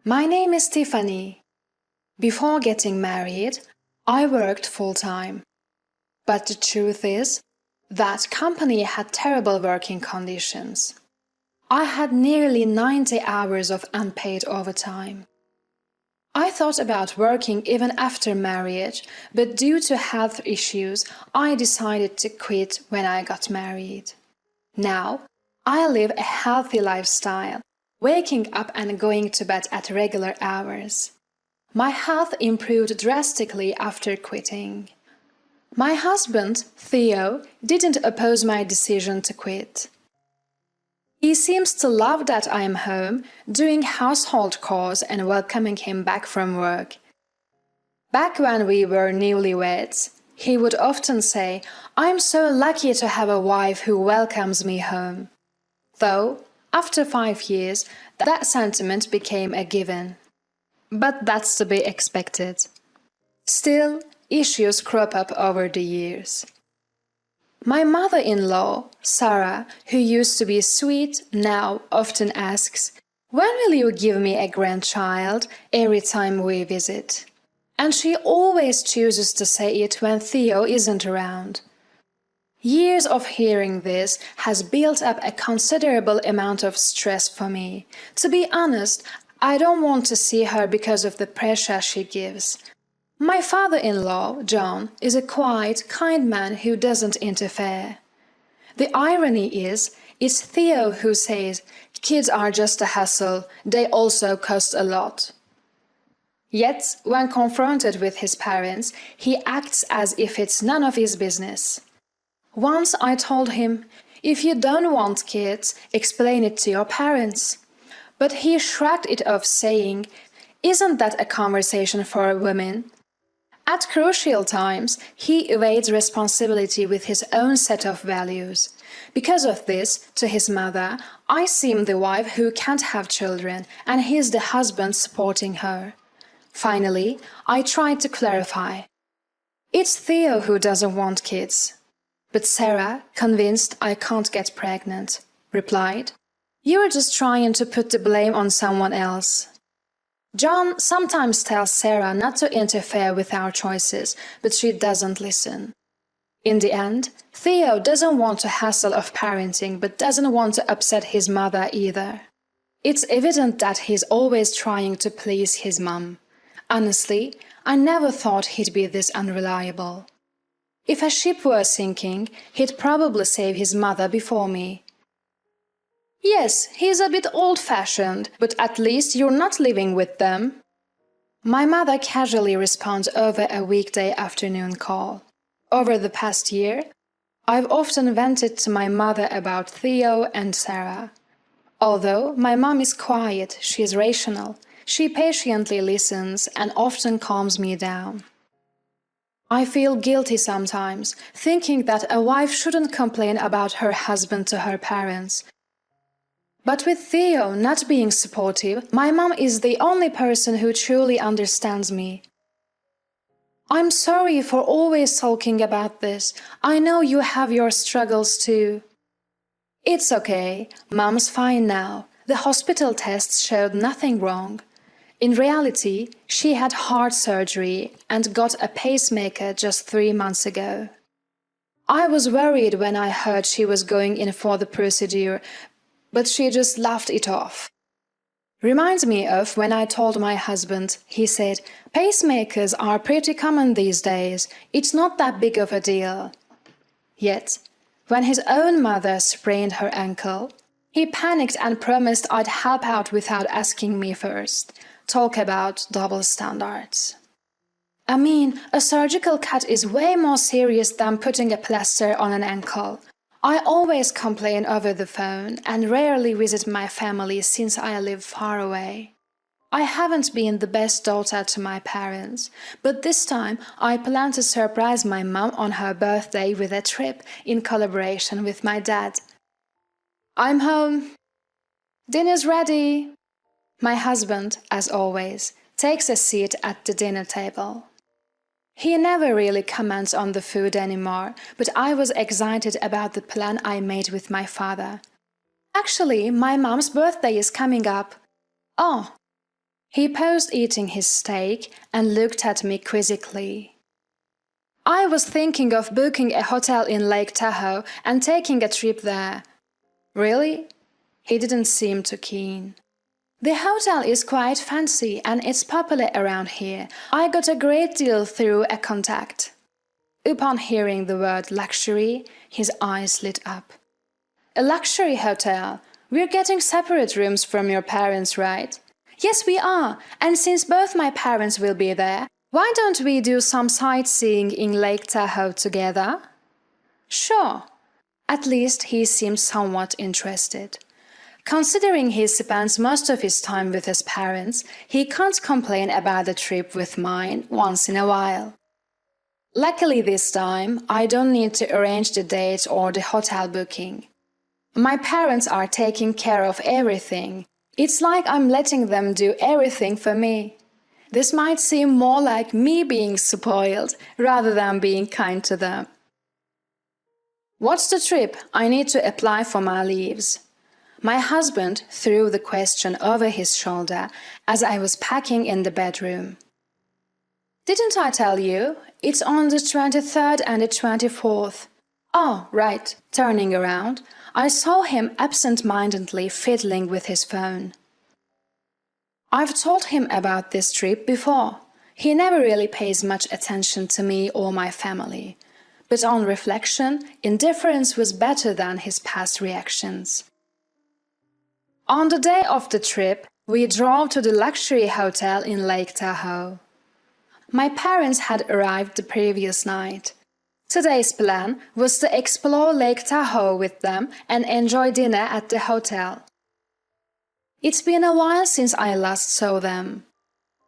My name is Tiffany. Before getting married, I worked full-time. But the truth is, that company had terrible working conditions. I had nearly 90 hours of unpaid overtime. I thought about working even after marriage, but due to health issues, I decided to quit when I got married. Now, I live a healthy lifestyle, waking up and going to bed at regular hours. My health improved drastically after quitting. My husband, Theo, didn't oppose my decision to quit. He seems to love that I am home, doing household chores and welcoming him back from work. Back when we were newlyweds, he would often say, "I'm so lucky to have a wife who welcomes me home." Though, after 5 years, that sentiment became a given. But that's to be expected. Still, issues crop up over the years. My mother-in-law, Sarah, who used to be sweet, now often asks, "When will you give me a grandchild?" every time we visit. And she always chooses to say it when Theo isn't around. Years of hearing this has built up a considerable amount of stress for me. To be honest, I don't want to see her because of the pressure she gives. My father-in-law, John, is a quiet, kind man who doesn't interfere. The irony is, it's Theo who says, "Kids are just a hassle, they also cost a lot." Yet, when confronted with his parents, he acts as if it's none of his business. Once I told him, "If you don't want kids, explain it to your parents." But he shrugged it off saying, "Isn't that a conversation for women?" At crucial times, he evades responsibility with his own set of values. Because of this, to his mother, I seem the wife who can't have children, and he's the husband supporting her. Finally, I tried to clarify. It's Theo who doesn't want kids. But Sarah, convinced I can't get pregnant, replied, "You're just trying to put the blame on someone else." John sometimes tells Sarah not to interfere with our choices, but she doesn't listen. In the end, Theo doesn't want the hassle of parenting but doesn't want to upset his mother either. It's evident that he's always trying to please his mum. Honestly, I never thought he'd be this unreliable. If a ship were sinking, he'd probably save his mother before me. Yes, he's a bit old-fashioned, but at least you're not living with them. My mother casually responds over a weekday afternoon call. Over the past year, I've often vented to my mother about Theo and Sarah. Although my mom is quiet, she's rational. She patiently listens and often calms me down. I feel guilty sometimes, thinking that a wife shouldn't complain about her husband to her parents. But with Theo not being supportive, my mom is the only person who truly understands me. I'm sorry for always talking about this. I know you have your struggles too. It's okay. Mom's fine now. The hospital tests showed nothing wrong. In reality, she had heart surgery and got a pacemaker just 3 months ago. I was worried when I heard she was going in for the procedure, but she just laughed it off. Reminds me of when I told my husband. He said, "Pacemakers are pretty common these days. It's not that big of a deal." Yet, when his own mother sprained her ankle, he panicked and promised I'd help out without asking me first. Talk about double standards. I mean, a surgical cut is way more serious than putting a plaster on an ankle. I always complain over the phone and rarely visit my family since I live far away. I haven't been the best daughter to my parents, but this time I plan to surprise my mom on her birthday with a trip in collaboration with my dad. I'm home. Dinner's ready. My husband, as always, takes a seat at the dinner table. He never really comments on the food anymore, but I was excited about the plan I made with my father. Actually, my mom's birthday is coming up. Oh. He paused eating his steak and looked at me quizzically. I was thinking of booking a hotel in Lake Tahoe and taking a trip there. Really? He didn't seem too keen. The hotel is quite fancy and it's popular around here. I got a great deal through a contact. Upon hearing the word luxury, his eyes lit up. A luxury hotel? We're getting separate rooms from your parents, right? Yes, we are. And since both my parents will be there, why don't we do some sightseeing in Lake Tahoe together? Sure. At least he seemed somewhat interested. Considering he spends most of his time with his parents, he can't complain about the trip with mine once in a while. Luckily this time, I don't need to arrange the date or the hotel booking. My parents are taking care of everything. It's like I'm letting them do everything for me. This might seem more like me being spoiled rather than being kind to them. What's the trip? I need to apply for my leaves. My husband threw the question over his shoulder as I was packing in the bedroom. Didn't I tell you? It's on the 23rd and the 24th. Oh, right. Turning around, I saw him absent-mindedly fiddling with his phone. I've told him about this trip before. He never really pays much attention to me or my family. But on reflection, indifference was better than his past reactions. On the day of the trip, we drove to the luxury hotel in Lake Tahoe. My parents had arrived the previous night. Today's plan was to explore Lake Tahoe with them and enjoy dinner at the hotel. It's been a while since I last saw them.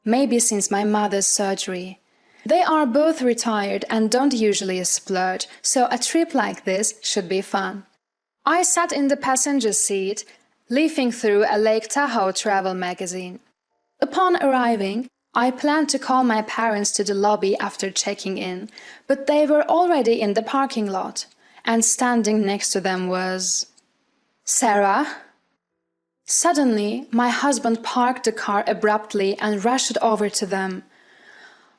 Maybe since my mother's surgery. They are both retired and don't usually splurge, so a trip like this should be fun. I sat in the passenger seat, leafing through a Lake Tahoe travel magazine. Upon arriving, I planned to call my parents to the lobby after checking in, but they were already in the parking lot, and standing next to them was Sarah. Suddenly, my husband parked the car abruptly and rushed over to them.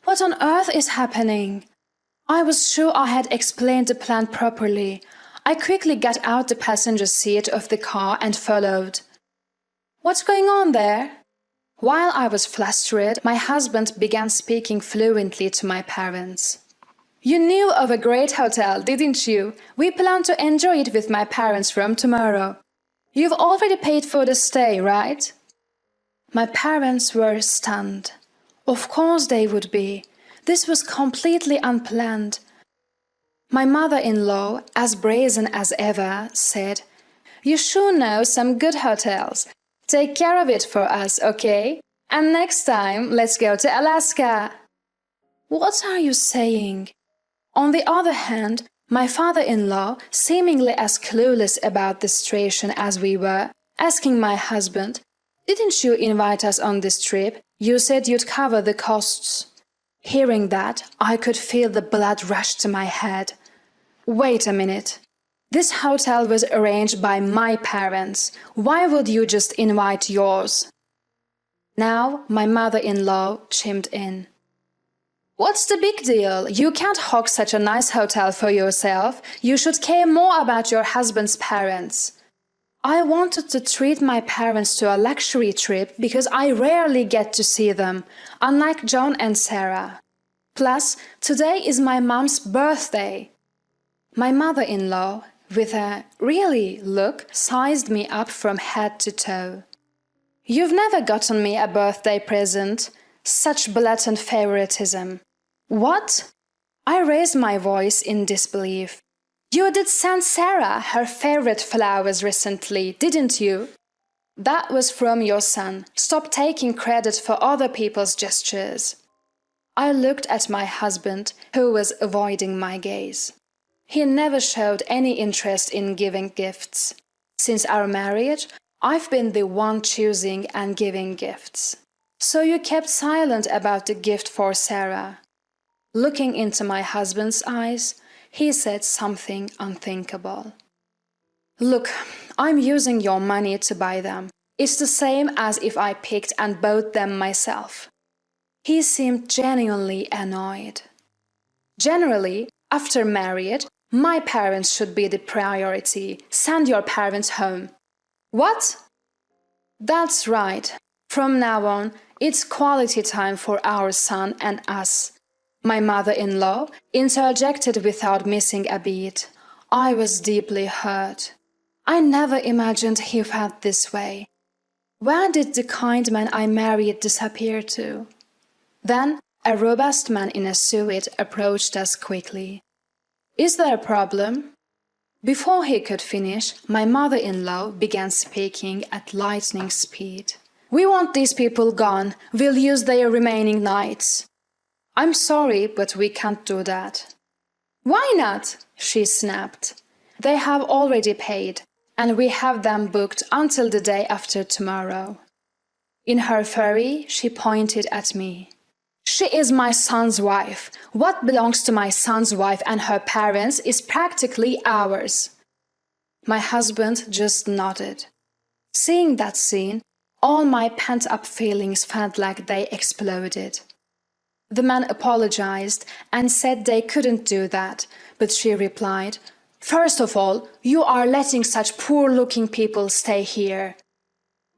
What on earth is happening? I was sure I had explained the plan properly. I quickly got out the passenger seat of the car and followed. What's going on there? While I was flustered, my husband began speaking fluently to my parents. You knew of a great hotel, didn't you? We plan to enjoy it with my parents from tomorrow. You've already paid for the stay, right? My parents were stunned. Of course they would be. This was completely unplanned. My mother-in-law, as brazen as ever, said, You sure know some good hotels. Take care of it for us, okay? And next time, let's go to Alaska. What are you saying? On the other hand, my father-in-law, seemingly as clueless about the situation as we were, asking my husband, Didn't you invite us on this trip? You said you'd cover the costs. Hearing that, I could feel the blood rush to my head. Wait a minute. This hotel was arranged by my parents. Why would you just invite yours? Now my mother-in-law chimed in. What's the big deal? You can't hog such a nice hotel for yourself. You should care more about your husband's parents. I wanted to treat my parents to a luxury trip because I rarely get to see them, unlike John and Sarah. Plus, today is my mom's birthday. My mother-in-law, with a really look, sized me up from head to toe. You've never gotten me a birthday present. Such blatant favoritism. What? I raised my voice in disbelief. You did send Sarah her favorite flowers recently, didn't you? That was from your son. Stop taking credit for other people's gestures. I looked at my husband, who was avoiding my gaze. He never showed any interest in giving gifts. Since our marriage, I've been the one choosing and giving gifts. So you kept silent about the gift for Sarah. Looking into my husband's eyes, he said something unthinkable. Look, I'm using your money to buy them. It's the same as if I picked and bought them myself." He seemed genuinely annoyed. "Generally, after marriage, my parents should be the priority. Send your parents home." "What?" "That's right. From now on, it's quality time for our son and us." My mother-in-law interjected without missing a beat. I was deeply hurt. I never imagined he felt this way. Where did the kind man I married disappear to? Then a robust man in a suit approached us quickly. "Is there a problem?" Before he could finish, my mother-in-law began speaking at lightning speed. "We want these people gone. We'll use their remaining nights." "I'm sorry, but we can't do that." "Why not?" she snapped. "They have already paid, and we have them booked until the day after tomorrow." In her fury, she pointed at me. "She is my son's wife. What belongs to my son's wife and her parents is practically ours." My husband just nodded. Seeing that scene, all my pent-up feelings felt like they exploded. The man apologized and said they couldn't do that, but she replied, "First of all, you are letting such poor-looking people stay here.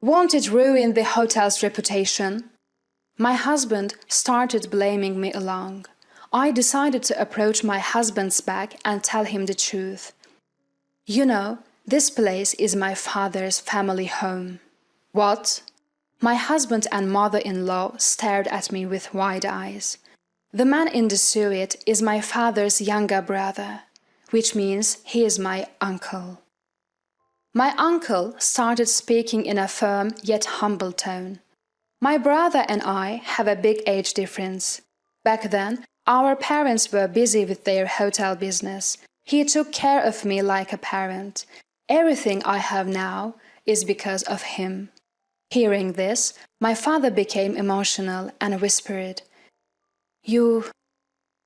Won't it ruin the hotel's reputation?" My husband started blaming me along. I decided to approach my husband's back and tell him the truth. "You know, this place is my father's family home." "What?" My husband and mother-in-law stared at me with wide eyes. "The man in the suit is my father's younger brother, which means he is my uncle." My uncle started speaking in a firm yet humble tone. "My brother and I have a big age difference. Back then, our parents were busy with their hotel business. He took care of me like a parent. Everything I have now is because of him." Hearing this, my father became emotional and whispered,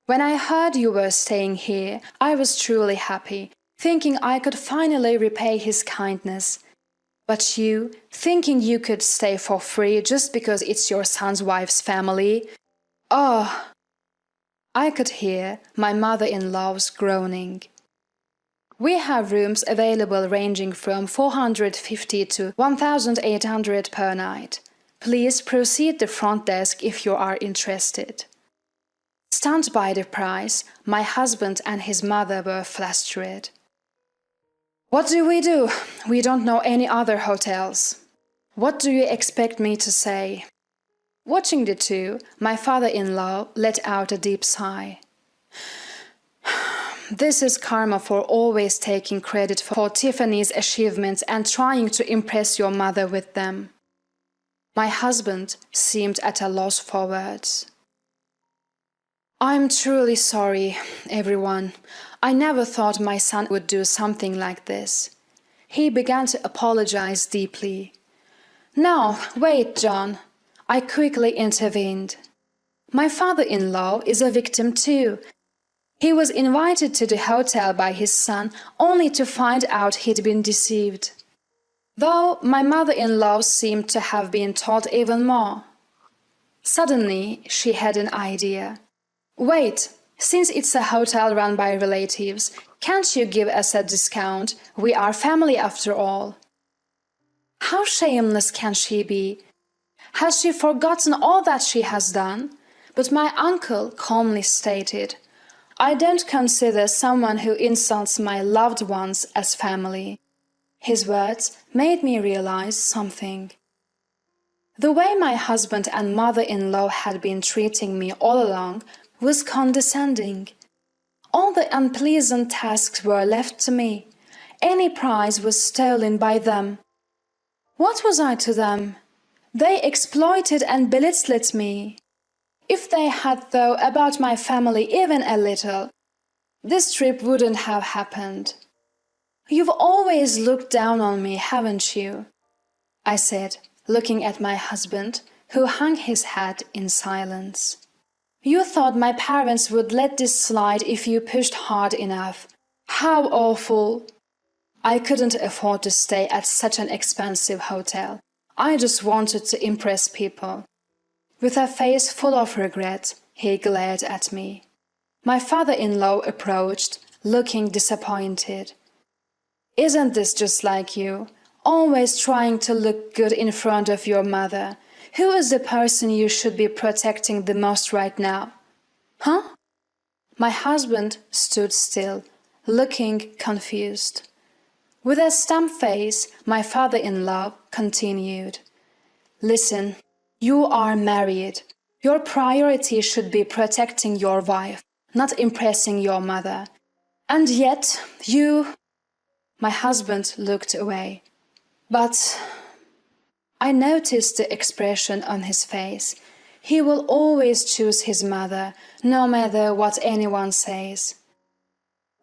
When I heard you were staying here, I was truly happy, thinking I could finally repay his kindness. But you, thinking you could stay for free just because it's your son's wife's family? Oh!" I could hear my mother-in-law's groaning. "We have rooms available ranging from $450 to $1,800 per night. Please proceed the front desk if you are interested." Stunned by the price, my husband and his mother were flustered. "What do? We don't know any other hotels." "What do you expect me to say?" Watching the two, my father-in-law let out a deep sigh. "This is karma for always taking credit for Tiffany's achievements and trying to impress your mother with them." My husband seemed at a loss for words. "I'm truly sorry, everyone. I never thought my son would do something like this." He began to apologize deeply. "No, wait, John," I quickly intervened. "My father-in-law is a victim too. He was invited to the hotel by his son only to find out he'd been deceived. Though my mother-in-law seemed to have been told even more." Suddenly, she had an idea. "Wait, since it's a hotel run by relatives, can't you give us a discount? We are family after all." How shameless can she be? Has she forgotten all that she has done? But my uncle calmly stated, "I don't consider someone who insults my loved ones as family." His words made me realize something. The way my husband and mother-in-law had been treating me all along was condescending. All the unpleasant tasks were left to me. Any prize was stolen by them. What was I to them? They exploited and belittled me. If they had thought about my family even a little, this trip wouldn't have happened. "You've always looked down on me, haven't you?" I said, looking at my husband, who hung his head in silence. "You thought my parents would let this slide if you pushed hard enough. How awful!" I couldn't afford to stay at such an expensive hotel. I just wanted to impress people." With a face full of regret, he glared at me. My father-in-law approached, looking disappointed. "Isn't this just like you? Always trying to look good in front of your mother. Who is the person you should be protecting the most right now?" "Huh?" My husband stood still, looking confused. With a stump face, my father-in-law continued. "Listen, you are married. Your priority should be protecting your wife, not impressing your mother. And yet, you—" My husband looked away. "But—" I noticed the expression on his face. He will always choose his mother, no matter what anyone says.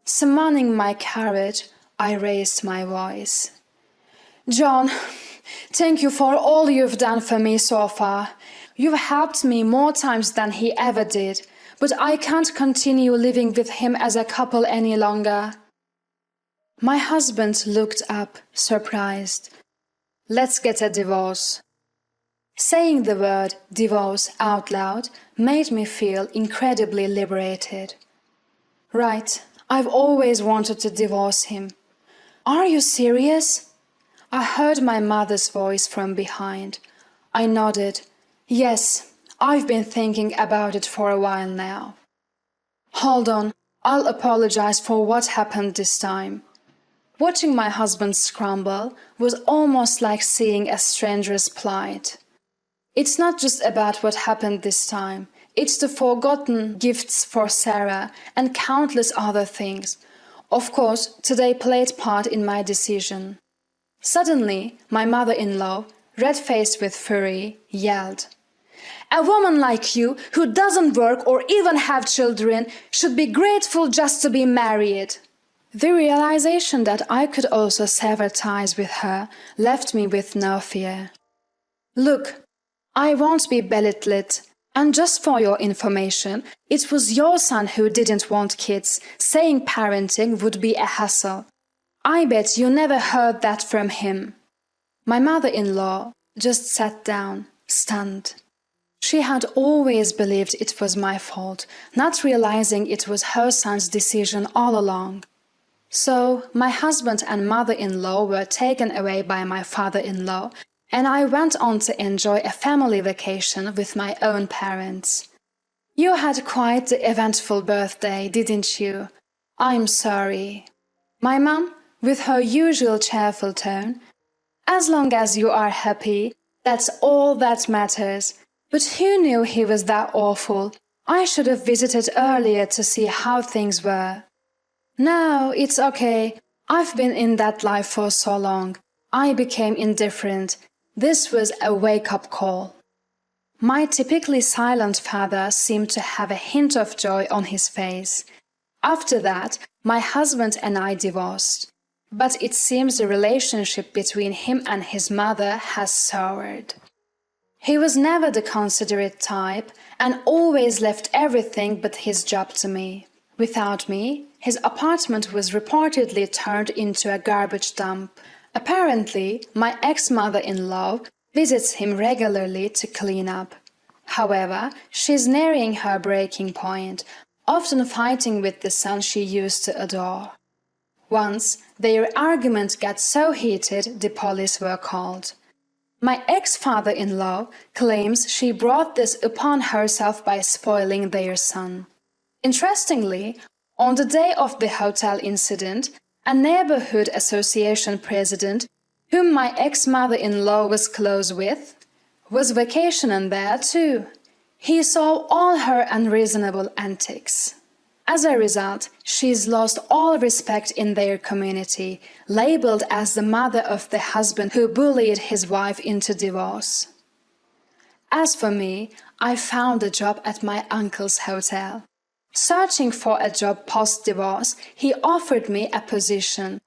Summoning my courage, I raised my voice. "John, thank you for all you've done for me so far. You've helped me more times than he ever did, but I can't continue living with him as a couple any longer." My husband looked up, surprised. "Let's get a divorce." Saying the word divorce out loud made me feel incredibly liberated. "Right, I've always wanted to divorce him." "Are you serious?" I heard my mother's voice from behind. I nodded. "Yes, I've been thinking about it for a while now." "Hold on, I'll apologize for what happened this time." Watching my husband scramble was almost like seeing a stranger's plight. It's not just about what happened this time. It's the forgotten gifts for Sarah and countless other things. Of course, today played part in my decision. Suddenly, my mother-in-law, red-faced with fury, yelled, "A woman like you, who doesn't work or even have children, should be grateful just to be married." The realization that I could also sever ties with her left me with no fear. "Look, I won't be belittled. And just for your information, it was your son who didn't want kids, saying parenting would be a hassle. I bet you never heard that from him." My mother-in-law just sat down, stunned. She had always believed it was my fault, not realizing it was her son's decision all along. So, my husband and mother-in-law were taken away by my father-in-law, and I went on to enjoy a family vacation with my own parents. "You had quite the eventful birthday, didn't you?" "I'm sorry." My mum, with her usual cheerful tone, "As long as you are happy, that's all that matters. But who knew he was that awful? I should have visited earlier to see how things were." "No, it's okay. I've been in that life for so long. I became indifferent. This was a wake-up call." My typically silent father seemed to have a hint of joy on his face. After that, my husband and I divorced. But it seems the relationship between him and his mother has soured. He was never the considerate type and always left everything but his job to me. Without me, his apartment was reportedly turned into a garbage dump. Apparently, my ex-mother-in-law visits him regularly to clean up. However, she's nearing her breaking point, often fighting with the son she used to adore. Once, their argument got so heated the police were called. My ex-father-in-law claims she brought this upon herself by spoiling their son. Interestingly, on the day of the hotel incident, a neighborhood association president, whom my ex-mother-in-law was close with, was vacationing there too. He saw all her unreasonable antics. As a result, she's lost all respect in their community, labeled as the mother of the husband who bullied his wife into divorce. As for me, I found a job at my uncle's hotel. Searching for a job post-divorce, he offered me a position.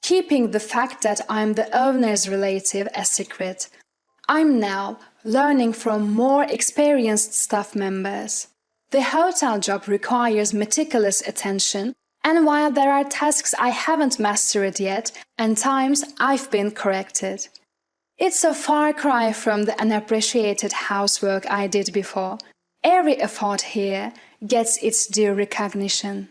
Keeping the fact that I'm the owner's relative a secret, I'm now learning from more experienced staff members. The hotel job requires meticulous attention, and while there are tasks I haven't mastered yet, and times I've been corrected. It's a far cry from the unappreciated housework I did before. Every effort here gets its due recognition.